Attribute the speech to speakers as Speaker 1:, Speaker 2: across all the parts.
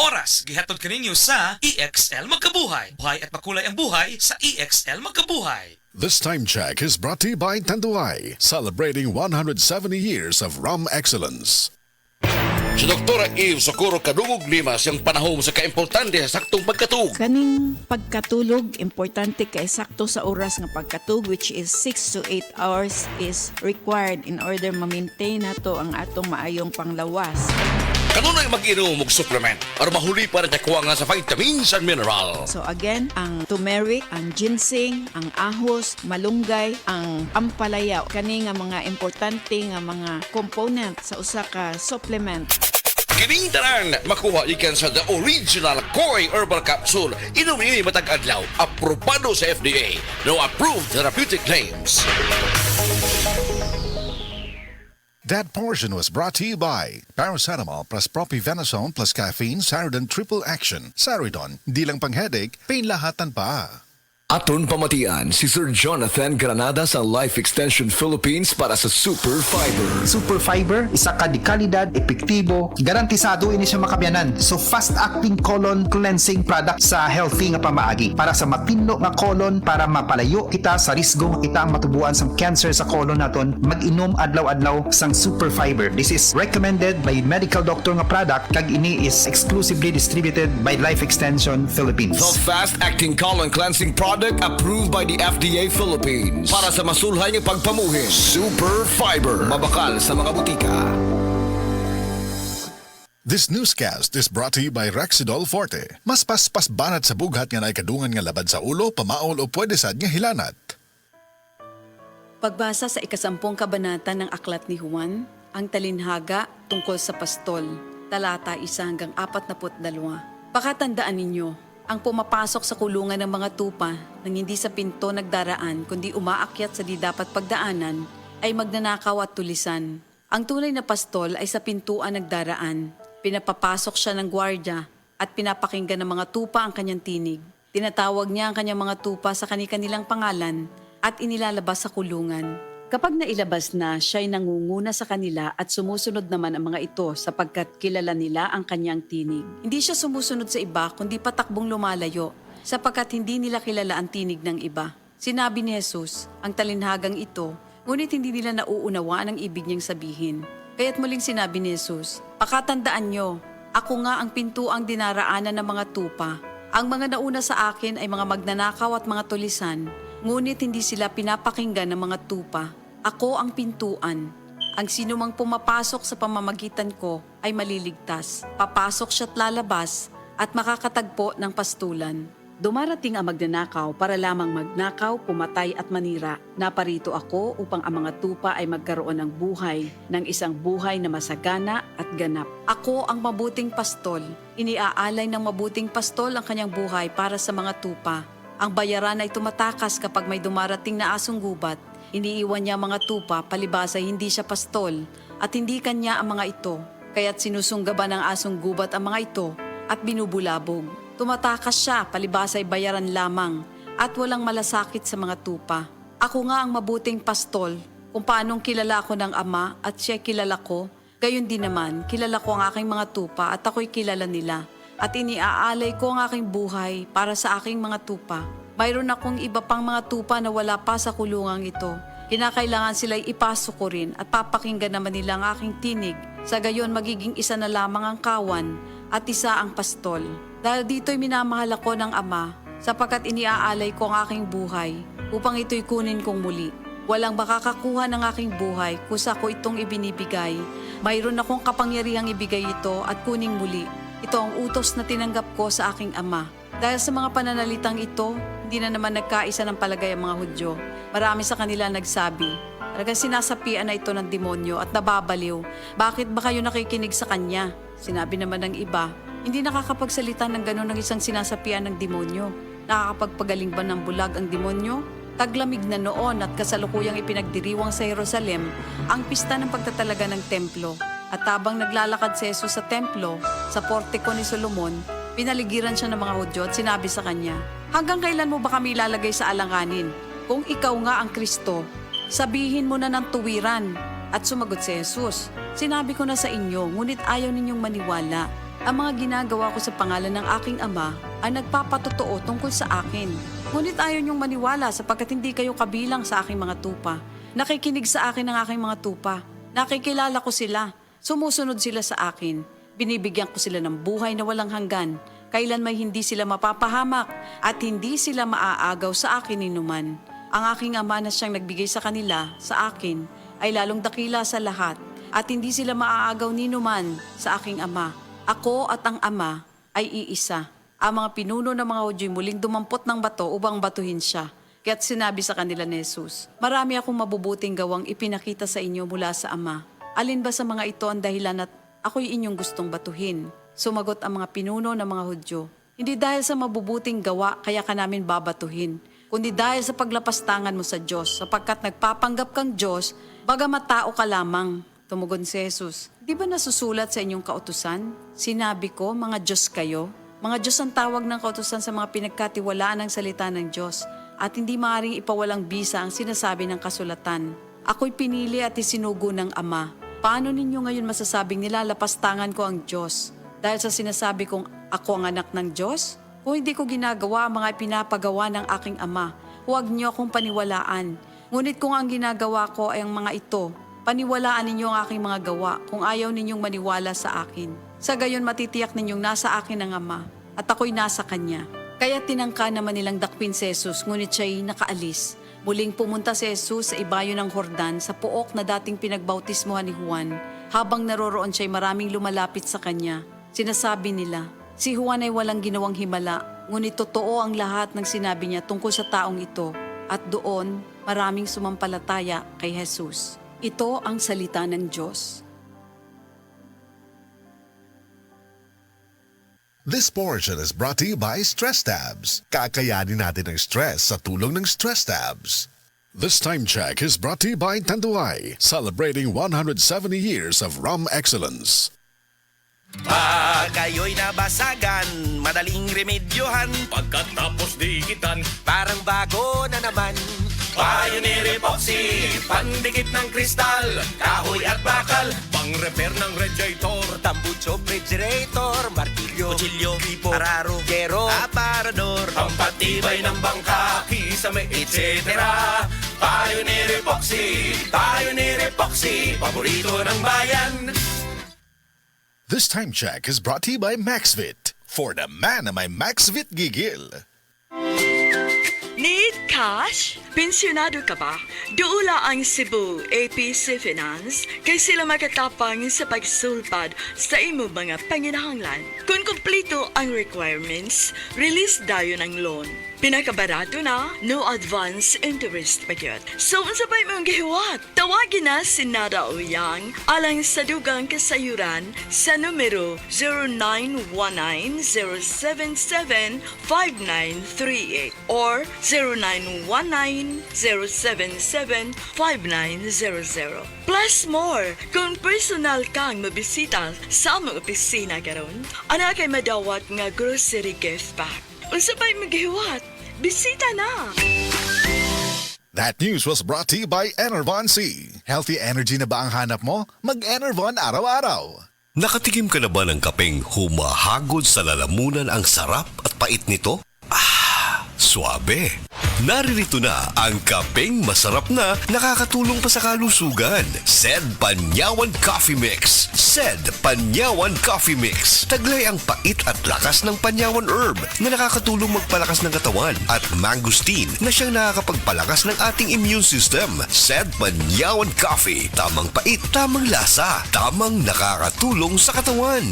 Speaker 1: oras gihatod kaninyo sa EXL Magkabuhay. Buhay at makulay ang buhay sa EXL Magkabuhay.
Speaker 2: This time check is brought to you by Tanduay, celebrating 170 years of rum excellence.
Speaker 3: Si Dr. Eve Socorro kadungog lima siyang panahon sa kaimportante sa saktong pagkatug.
Speaker 4: Kaning pagkatulog, importante kay sakto sa oras nga pagkatulog, which is 6 to 8 hours is required in order ma-maintain nato ang atong maayong panglawas.
Speaker 3: Kanunay mag-inom og supplement para mahuli para nakuha nga sa vitamins and mineral.
Speaker 4: So again, ang turmeric, ang ginseng, ang ahos, malunggay, ang ampalaya, kani nga mga importante nga mga component sa usa ka supplement.
Speaker 3: Kining tanan makuha ikan sa the original Koi Herbal Capsule. Inom ini matag adlaw. Aprobado sa FDA. No approved therapeutic claims.
Speaker 2: That portion was brought to you by Paracetamol plus Propivenazone plus Caffeine Saridon Triple Action. Saridon, di lang pang headache, pain lahatan pa.
Speaker 5: Aton pamatian si Sir Jonathan Granada sa Life Extension Philippines para sa Super Fiber.
Speaker 6: Super Fiber, isa ka di kalidad, epektibo, garantisado ini siya makabiyanan. So fast-acting colon cleansing product sa healthy nga pamaagi para sa mapinlo nga colon para mapalayo kita sa risgo kita ang matubuan sa cancer sa colon naton. Mag-inom adlaw-adlaw sang Super Fiber. This is recommended by medical doctor nga product kag ini is exclusively distributed by Life Extension Philippines.
Speaker 5: The fast-acting colon cleansing product approved by the FDA Philippines para sa masulhay ng pagpamuhin. Super Fiber, mabakal sa mga butika.
Speaker 2: This newscast is brought to you by Rexidol Forte. Mas paspas banat sa bughat nga naikadungan nga labad sa ulo, pamaol o pwede sad nga hilanat.
Speaker 7: Pagbasa sa 10 kabanata ng Aklat ni Juan, ang talinhaga tungkol sa pastol, talata 1 hanggang 42. Pakatandaan ninyo, ang pumapasok sa kulungan ng mga tupa nang hindi sa pinto nagdaraan kundi umaakyat sa di dapat pagdaanan ay magnanakaw at tulisan. Ang tunay na pastol ay sa pintuan nagdaraan. Pinapapasok siya ng gwardya at pinapakinggan ng mga tupa ang kanyang tinig. Tinatawag niya ang kanyang mga tupa sa kanilang pangalan at inilalabas sa kulungan. Kapag nailabas na, siya'y nangunguna sa kanila at sumusunod naman ang mga ito sapagkat kilala nila ang kanyang tinig. Hindi siya sumusunod sa iba kundi patakbong lumalayo sapagkat hindi nila kilala ang tinig ng iba. Sinabi ni Jesus, ang talinhagang ito, ngunit hindi nila nauunawaan ang ibig niyang sabihin. Kaya't muling sinabi ni Jesus, pakatandaan niyo, ako nga ang pintuang dinaraanan ng mga tupa. Ang mga nauna sa akin ay mga magnanakaw at mga tulisan, ngunit hindi sila pinapakinggan ng mga tupa. Ako ang pintuan. Ang sinumang pumapasok sa pamamagitan ko ay maliligtas. Papasok siya't lalabas at makakatagpo ng pastulan. Dumarating ang magnanakaw para lamang magnakaw, pumatay at manira. Naparito ako upang ang mga tupa ay magkaroon ng buhay, ng isang buhay na masagana at ganap. Ako ang mabuting pastol. Iniaalay ng mabuting pastol ang kanyang buhay para sa mga tupa. Ang bayaran ay tumatakas kapag may dumarating na asong gubat. Iniiwan niya mga tupa, palibas ay hindi siya pastol at hindi kanya ang mga ito. Kaya't sinusunggaban ng asong gubat ang mga ito at binubulabog. Tumatakas siya, palibas ay bayaran lamang at walang malasakit sa mga tupa. Ako nga ang mabuting pastol, kung paanong kilala ko ng Ama at siya kilala ko, gayon din naman kilala ko ang aking mga tupa at ako'y kilala nila. At iniaalay ko ang aking buhay para sa aking mga tupa. Mayroon akong iba pang mga tupa na wala pa sa kulungang ito. Kinakailangan sila'y ipasok ko rin at papakinggan naman nila ang aking tinig. Sa gayon magiging isa na lamang ang kawan at isa ang pastol. Dahil dito'y minamahal ako ng Ama sapagkat iniaalay ko ang aking buhay upang ito'y kunin kong muli. Walang makakakuha ng aking buhay kusa ko itong ibinibigay. Mayroon akong kapangyarihang ibigay ito at kuning muli. Ito ang utos na tinanggap ko sa aking Ama. Dahil sa mga pananalitang ito, hindi na naman nagkaisa ng palagay ang mga Hudyo. Marami sa kanila nagsabi, talagang sinasapian na ito ng demonyo at nababaliw. Bakit ba kayo nakikinig sa kanya? Sinabi naman ng iba, hindi nakakapagsalita ng gano'n ng isang sinasapian ng demonyo. Nakakapagpagaling ba ng bulag ang demonyo? Taglamig na noon at kasalukuyang ipinagdiriwang sa Jerusalem ang pista ng pagtatalaga ng templo. At habang naglalakad si Jesus sa templo, sa portiko ni Solomon, pinaligiran siya ng mga Hudyo at sinabi sa kanya, hanggang kailan mo ba kami ilalagay sa alanganin? Kung ikaw nga ang Kristo, sabihin mo na ng tuwiran. At sumagot si Jesus, sinabi ko na sa inyo, ngunit ayaw ninyong maniwala. Ang mga ginagawa ko sa pangalan ng aking ama ay nagpapatotoo tungkol sa akin. Ngunit ayaw niyong maniwala sapagkat hindi kayo kabilang sa aking mga tupa. Nakikinig sa akin ang aking mga tupa. Nakikilala ko sila. Sumusunod sila sa akin. Binibigyan ko sila ng buhay na walang hanggan. Kailan may hindi sila mapapahamak at hindi sila maaagaw sa akin ninuman. Ang aking ama na siyang nagbigay sa kanila, sa akin, ay lalong dakila sa lahat at hindi sila maaagaw ninuman sa aking ama. Ako at ang ama ay iisa. Ang mga pinuno ng mga Hudyo'y muling dumampot ng bato upang batuhin siya. Kaya't sinabi sa kanila ni Jesus, marami akong mabubuting gawang ipinakita sa inyo mula sa ama. Alin ba sa mga ito ang dahilan at ako'y inyong gustong batuhin? Sumagot ang mga pinuno ng mga Hudyo, hindi dahil sa mabubuting gawa kaya ka namin babatuhin, kundi dahil sa paglapastangan mo sa Diyos, sapagkat nagpapanggap kang Diyos, bagamat tao ka lamang. Tumugon si Jesus, di ba nasusulat sa inyong kautusan? Sinabi ko, mga Diyos kayo. Mga Diyos ang tawag ng kautusan sa mga pinagkatiwalaan ng salita ng Diyos at hindi maaaring ipawalang bisa ang sinasabi ng kasulatan. Ako'y pinili at isinugo ng Ama. Paano ninyo ngayon masasabing nilalapastangan ko ang Diyos? Dahil sa sinasabi kong ako ang anak ng Diyos? Kung hindi ko ginagawa ang mga pinapagawa ng aking Ama, huwag niyo akong paniwalaan. Ngunit kung ang ginagawa ko ay ang mga ito, paniwalaan ninyo ang aking mga gawa kung ayaw ninyong maniwala sa akin. Sa gayon matitiyak ninyong nasa akin ang Ama at ako'y nasa Kanya. Kaya tinangka naman nilang dakpin si Jesus ngunit siya'y nakaalis. Muling pumunta si Jesus sa ibayo ng Jordan sa pook na dating pinagbautismohan ni Juan. Habang naroroon siya'y maraming lumalapit sa Kanya. Sinasabi nila, si Juan ay walang ginawang himala, ngunit totoo ang lahat ng sinabi niya tungkol sa taong ito. At doon, maraming sumampalataya kay Jesus. Ito ang salita ng Diyos.
Speaker 2: This portion is brought to you by Stress Tabs. Kakayanin natin ang stress sa tulong ng Stress Tabs. This time check is brought to you by Tanduay, celebrating 170 years of rum excellence.
Speaker 8: Pag kayo'y nabasagan, madaling remedyohan.
Speaker 5: Pagkatapos dikitan,
Speaker 8: Parang bago na naman. Pioneer Epoxy, pandikit ng kristal, kahoy at bakal,
Speaker 5: pang-repair ng radiator,
Speaker 8: tambucho, refrigerator, martilyo, kutsilyo, gripo, araro, gero, aparador,
Speaker 5: pampatibay ng bangka, kisame, etc.
Speaker 8: Pioneer Epoxy, paborito ng bayan.
Speaker 2: This time check is brought to you by MaxVit. For the man na may MaxVit gigil.
Speaker 9: Need cash? Pensyonado ka ba? Duula ang Cebu APC Finance kay sila makatapang sa pagsulpad sa imo mga panginahanglan. Kung kumpleto ang requirements, release dayon ang loan. Pinakabarato na, no advance interest pa yun. So, unsabay mong gihiwat, tawagin na si Nada Uyang alang sa dugang kasayuran sa numero 0919-077-5938 or 0919-077-5900. Plus more, kung personal kang mabisita sa among opisina karon, anak kay madawat nga grocery gift pack. Unsabay maghiwat, bisita na!
Speaker 2: That news was brought to you by Enervon C. Healthy energy na ba ang hanap mo? Mag-Enervon araw-araw.
Speaker 10: Nakatikim ka na ba ng kapeng humahagod sa lalamunan ang sarap at pait nito? Suabe! Naririto na ang kapeng masarap na nakakatulong pa sa kalusugan. Sed Panyawan Coffee Mix. Sed Panyawan Coffee Mix. Taglay ang pait at lakas ng Panyawan Herb na nakakatulong magpalakas ng katawan at mangosteen na siyang nakakapagpalakas ng ating immune system. Sed Panyawan Coffee. Tamang pait, tamang lasa, tamang nakakatulong sa katawan.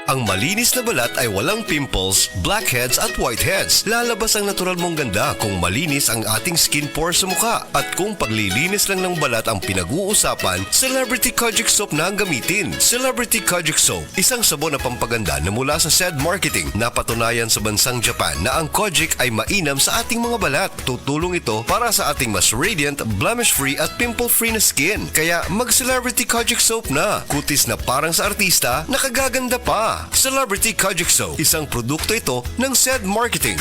Speaker 10: Ang malinis na balat ay walang pimples, blackheads at whiteheads. Lalabas ang natural mong ganda kung malinis ang ating skin pores sa mukha. At kung paglilinis lang ng balat ang pinag-uusapan, Celebrity Kojic Soap na ang gamitin. Celebrity Kojic Soap, isang sabon na pampaganda na mula sa SED Marketing. Napatunayan sa bansang Japan na ang Kojic ay mainam sa ating mga balat. Tutulong ito para sa ating mas radiant, blemish-free at pimple-free na skin. Kaya mag-Celebrity Kojic Soap na. Kutis na parang sa artista, nakagaganda pa. Celebrity Kojic Soap, isang produkto ito ng SED Marketing.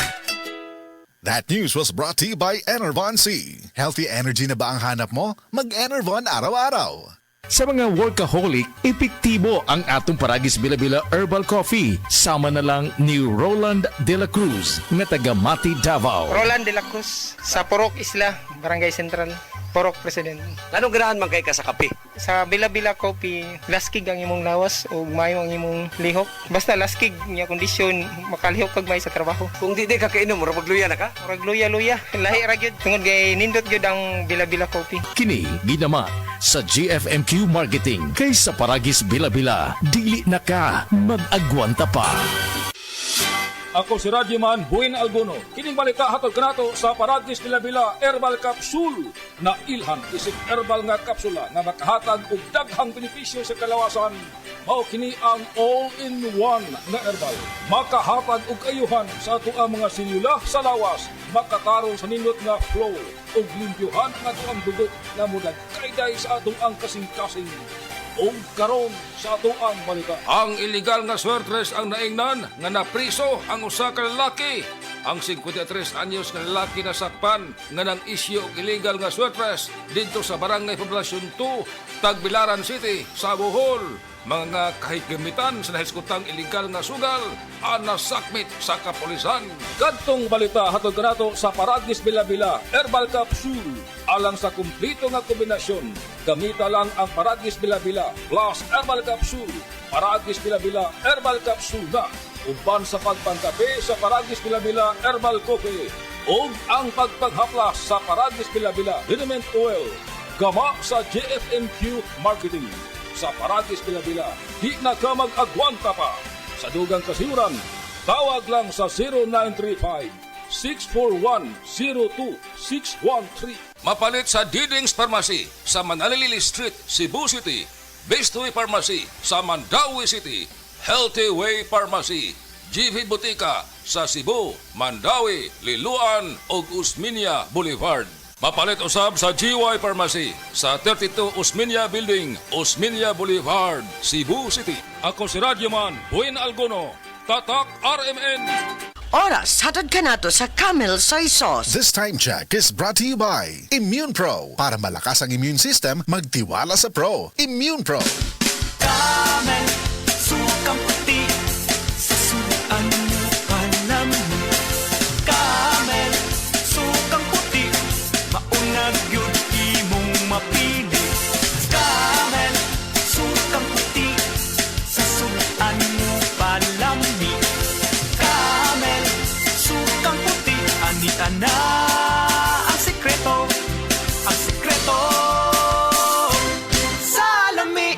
Speaker 2: That news was brought to you by Enervon C. Healthy energy na ba ang hanap mo? Mag-Enervon araw-araw.
Speaker 11: Sa mga workaholic, epektibo ang atong Paragis Bila-Bila Herbal Coffee. Sama na lang ni Roland De La Cruz nga taga Mati, Davao.
Speaker 12: Roland De La Cruz sa Purok Isla, Barangay Central, Purok President.
Speaker 3: Anong ganahan man kay ka sa kape?
Speaker 12: Sa Bila-Bila Coffee, laskig ang imong lawas o mayo ang imong lihok. Basta laskig niya kondisyon, makalihok kag may sa trabaho.
Speaker 3: Kung di ka kainom, mura magluya na ka?
Speaker 12: Murag luya-luya, lahi ra gyud. Tungod kay nindot gyud ang Bila-Bila Coffee.
Speaker 11: Kini ginama sa GFMQ Marketing kay sa Paragis Bila-Bila. Dili na ka mag-agwanta pa.
Speaker 13: Ako si Radyoman Buin Alguno. Kining balita hatod kanato sa Paragis Bila-Bila Herbal Capsule na ilhan isip herbal nga kapsula nga makahatag og daghang benepisyo sa kalawasan. Mao kini ang all-in-one na herbal. Makahatag og ayuhan sa ato ang mga sinula sa lawas, makatarong sa nindot nga flow ug limpyuhan nga ato ang dugot nga mudag kayday sa atong ang kasing-kasing. O karon sa atuang balita. Ang illegal nga swertres ang naingnan nga napriso ang usa ka lalaki. Ang 53 anyos nga lalaki na sakpan nga nang isyu og illegal nga swertres dito sa Barangay Poblasyon 2, Tagbilaran City, sa Bohol. Mga kahigamitan sa nahiskutang illegal nga sugal ang nasakmit sa kapulisan. Kadtong balita hatod kanato sa Paragis Bila-Bila Herbal Capsule. Alang sa kumplito nga kombinasyon, gamita lang ang Paragis Bila-Bila plus Herbal Capsule. Paragis Bila-Bila Herbal Capsule na uban sa pagpangkape sa Paragis Bila-Bila Herbal Coffee o ang pagpaghaplas sa Paragis Bila-Bila Liniment Oil. Gama sa JFMQ Marketing. Sa Paragis Bila-Bila, di na ka mag-agwanta pa. Sa dugang kasiuran, tawag lang sa 0935-641-02613. Mapalit sa Diding's Pharmacy sa Manalili Street, Cebu City. Bestway Pharmacy sa Mandawi City. Healthy Way Pharmacy, GV Butika sa Cebu, Mandawi, Liloan ug Usmeña Boulevard. Mapalit usab sa GY Pharmacy sa 32 Usmeña Building, Usmeña Boulevard, Cebu City. Ako si Radyoman Buin Alguno, Tatak RMN.
Speaker 14: Oras, hatod ka na to sa Camel Soy Sauce.
Speaker 2: This time check is brought to you by Immune Pro. Para malakas ang immune system, magtiwala sa Pro. Immune Pro.
Speaker 8: Camel, sukang puti, sa suan mo panamon. Camel, sukang puti, maunag yun imong mapili. Camel, sukang puti, sa suan mo palami. Camel, sukang puti, anita na ang sekreto, ang sekreto sa lami.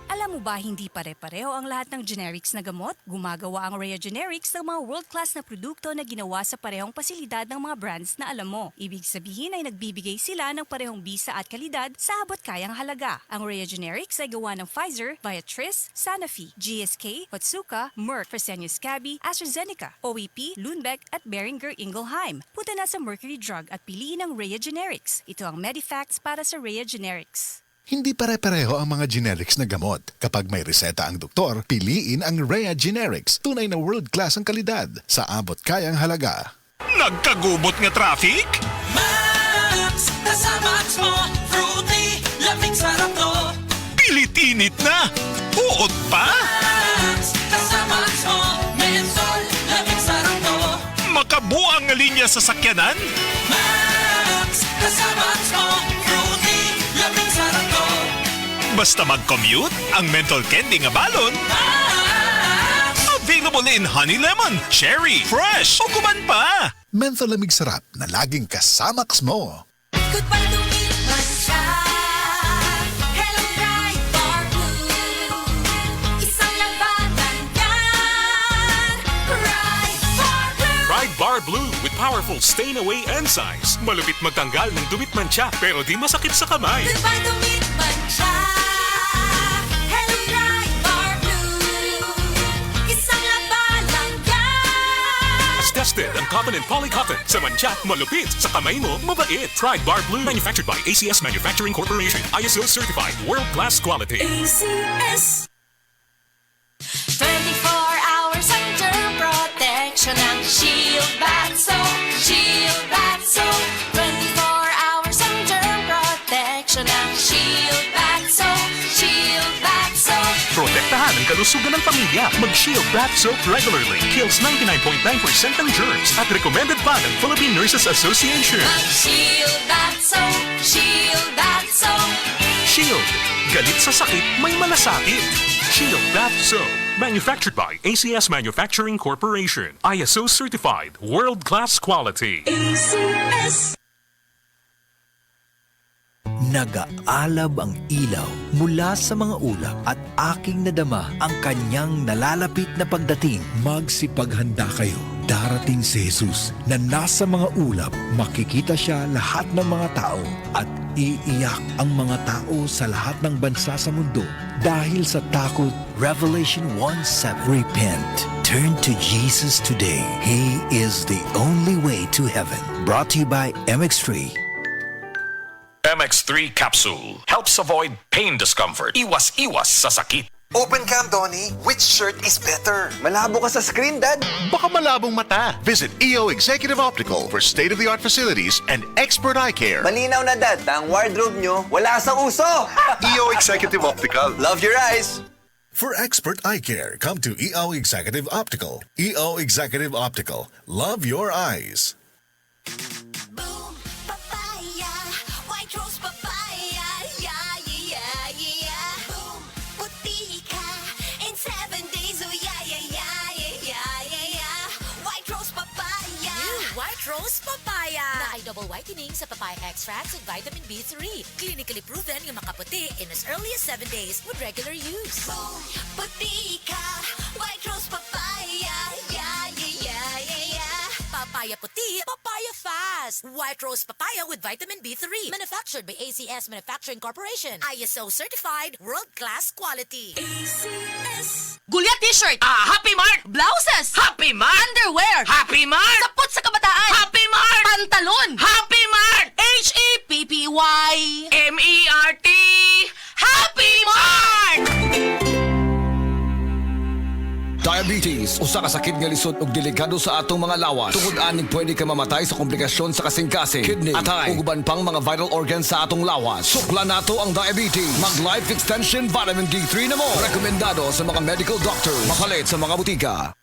Speaker 15: Alam mo ba hindi pare-pareho ang lahat ng generics na gamot? Gumagawa ang Rhea Generics ng mga world-class na produkto na ginawa sa parehong pasilidad ng mga brands na alam mo. Ibig sabihin ay nagbibigay sila ng parehong bisa at kalidad sa abot kayang halaga. Ang Rhea Generics ay gawa ng Pfizer, Viatris, Sanofi, GSK, Otsuka, Merck, Fresenius Kabi, AstraZeneca, OEP, Lundbeck at Boehringer Ingelheim. Punta na sa Mercury Drug at piliin ang Rhea Generics. Ito ang Medifacts para sa Rhea Generics.
Speaker 2: Hindi pare-pareho ang mga generics na gamot. Kapag may reseta ang doktor, piliin ang Rhea Generics. Tunay na world-class ang kalidad sa abot kayang halaga.
Speaker 16: Nagkagubot nga traffic?
Speaker 8: Max, nasa Max mo, fruity, lamig sarap to.
Speaker 16: Pilit-init na! Uod pa?
Speaker 8: Max, nasa Max mo, mentol, lamig sarap to.
Speaker 16: Makabuang nga linya sa sakyanan?
Speaker 8: Max, nasa Max mo, fruity, lamig sarap to.
Speaker 16: Basta mag-commute, ang menthol candy nga balon. Available in honey lemon, cherry, fresh, o kuman pa.
Speaker 2: Menthol lamig sarap na laging kasamax mo.
Speaker 8: Goodbye to me, Masya. Hello, Ride Bar Blue. Isang labanan yan. Ride Bar Blue.
Speaker 16: Ride Bar Blue with powerful stain-away enzymes. Malupit magtanggal ng dumit mancha pero di masakit sa kamay.
Speaker 8: Goodbye to me, Masya. Hello, Ride Bar Blue. Isang labanan yan.
Speaker 16: As tested ang cotton and polycotton. Sa mancha, malupit. Sa kamay mo, mabait. Ride Bar Blue. Manufactured by ACS Manufacturing Corporation. ISO certified. World-class quality.
Speaker 8: ACS. 24 hours ang germ protection ng Shield Bath Soap. Shield Bath Soap. 24 hours ang germ protection.
Speaker 16: protektahan ang kalusugan ng pamilya. Mag-Shield Bath Soap regularly. Kills 99.9% ng germs at recommended pa ng Philippine Nurses Association.
Speaker 17: Shield Bath Soap, Shield Bath Soap.
Speaker 16: Shield. Galit sa sakit, may malasakit. Shield Bath Soap. Manufactured by ACS Manufacturing Corporation. ISO certified. World-class quality.
Speaker 17: ACS.
Speaker 18: Nag-aalab ang ilaw mula sa mga ulap at aking nadama ang kanyang nalalapit na pagdating. Magsipaghanda kayo. Darating si Jesus na nasa mga ulap. Makikita siya lahat ng mga tao at iiyak ang mga tao sa lahat ng bansa sa mundo dahil sa takot. Revelation 1:7. Repent. Turn to Jesus today. He is the only way to heaven. Brought to you by MX3.
Speaker 19: MX3 Capsule helps avoid pain discomfort. Iwas-iwas sa sakit.
Speaker 20: Open cam, Donnie. Which shirt is better? Malabo ka sa screen, Dad.
Speaker 21: Baka malabong mata. Visit EO Executive Optical for state-of-the-art facilities and expert eye care.
Speaker 20: Malinaw na, Dad. Ang wardrobe nyo, wala sa uso.
Speaker 21: EO Executive Optical.
Speaker 20: Love your eyes.
Speaker 2: For expert eye care, come to EO Executive Optical. EO Executive Optical. Love your eyes.
Speaker 17: Rose Papaya na ay double whitening sa papaya extracts with vitamin B3. Clinically proven yung makaputi in as early as 7 days with regular use. Boom! Puti ka! White Rose Papaya! Yeah, yeah, yeah, yeah, yeah! Papaya puti, papaya fast! White Rose Papaya with vitamin B3. Manufactured by ACS Manufacturing Corporation. ISO certified, world-class quality. ACS.
Speaker 22: Gulya t-shirt. Happy Mart. Blouses. Happy Mart. Underwear. Happy Mart. Sapot sa kabataan. Happy Mart. Pantalon. Happy Mart. HAPPY MERT. Happy Mart.
Speaker 5: Diabetes, usa ka sakit nga lisod ug delikado sa atong mga lawas. Tungod aning pwede ka mamatay sa komplikasyon sa kasing-kasing, kidney, atay, ug uban pang mga vital organs sa atong lawas. Sukla nato ang diabetes. Mag Life Extension Vitamin D3 na mo. Rekomendado sa mga medical doctors. Mapalit sa mga butika.